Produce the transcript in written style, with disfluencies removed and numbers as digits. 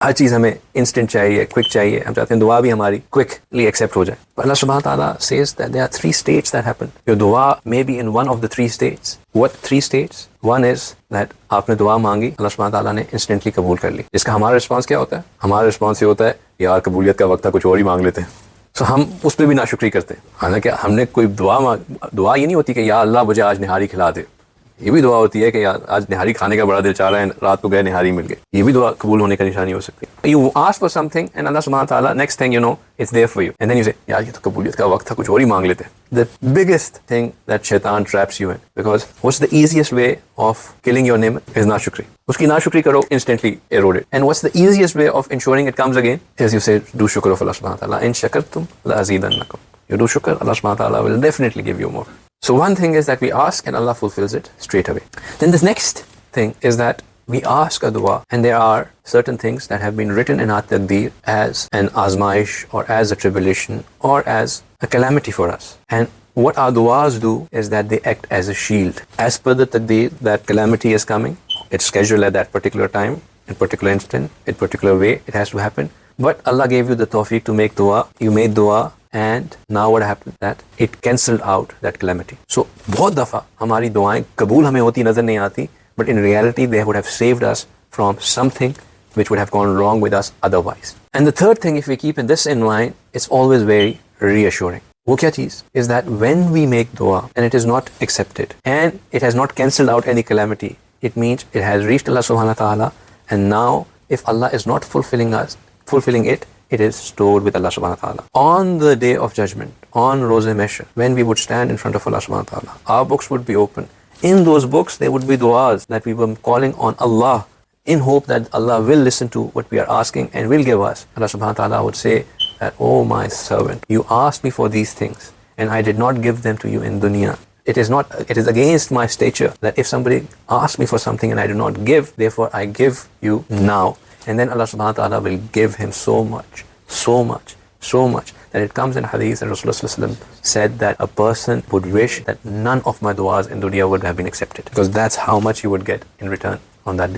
हर चीज़ हमें इंस्टेंट चाहिए, क्विक चाहिए, हम चाहते हैं दुआ भी हमारी क्विकली एक्सेप्ट हो जाए. But Allah subhanahu wa ta'ala says that there are 3 states that happen. Your dua may be in one of the 3 states. What 3 states? One is that आपने दुआ मांगी, Allah subhanahu wa ta'ala ने instantly कबूल कर ली. इसका हमारा response क्या होता है? हमारा रिस्पॉन्स ये होता है, यार कबूलियत का वक्त था, कुछ और ही मांग लेते हैं. तो हम उस पर भी नाशुक्री करते हैं. हालांकि हमने कोई दुआ ये नहीं होती कि या अल्लाह मुझे आज निहारी खिला दे. ये भी दुआ होती है कि यार आज निहारी खाने का बड़ा दिल चाह रहा है, रात को गए निहारी मिल गई. ये भी दुआ कबूल होने का निशानी हो सकती है. You ask for something and Allah subhanahu wa ta'ala next thing you know it's there for you and then you say यार ये तो कबूलियत का वक्त था, कुछ और ही मांग लेते हैं. The biggest thing that shaitan traps you in, because what's the easiest way of killing your ni'mat is नाशुक्री. उसकी नाशुक्री करो, instantly eroded. And what's the easiest way of ensuring it comes again is you say do shukr of Allah subhanahu wa ta'ala. In shakartum la azidannakum. You do shukr, Allah subhanahu wa ta'ala will definitely give you more. So one thing is that we ask and Allah fulfills it straight away. Then the next thing is that we ask a dua and there are certain things that have been written in our taqdeer as an azmaish or as a tribulation or as a calamity for us. And what our duas do is that they act as a shield. As per the taqdeer, that calamity is coming, it's scheduled at that particular time, in particular instant, in particular way, it has to happen. But Allah gave you the tawfiq to make dua, you made dua, and now what happened that it cancelled out that calamity. So बहुत दफ़ा हमारी दुआएं कबूल हमें होती नज़र नहीं आती, but in reality they would have saved us from something which would have gone wrong with us otherwise. And the third thing, if we keep this in mind, it's always very reassuring. वो क्या चीज़ is that when we make dua and it is not accepted and it has not cancelled out any calamity, it means it has reached Allah subhanahu wa ta'ala, and now if Allah is not fulfilling it, it is stored with Allah subhanahu wa ta'ala. On the day of judgment, on Roze Mahshar, when we would stand in front of Allah subhanahu wa ta'ala, our books would be open. In those books, there would be du'as that we were calling on Allah in hope that Allah will listen to what we are asking and will give us. Allah subhanahu wa ta'ala would say that, oh my servant, you asked me for these things and I did not give them to you in dunya. It is against my stature that if somebody asks me for something and I do not give, therefore I give you now. And then Allah subhanahu wa ta'ala will give him so much that it comes in Hadeeth that Rasulullah said that a person would wish that none of my du'as in dunya would have been accepted, because that's how much you would get in return on that day.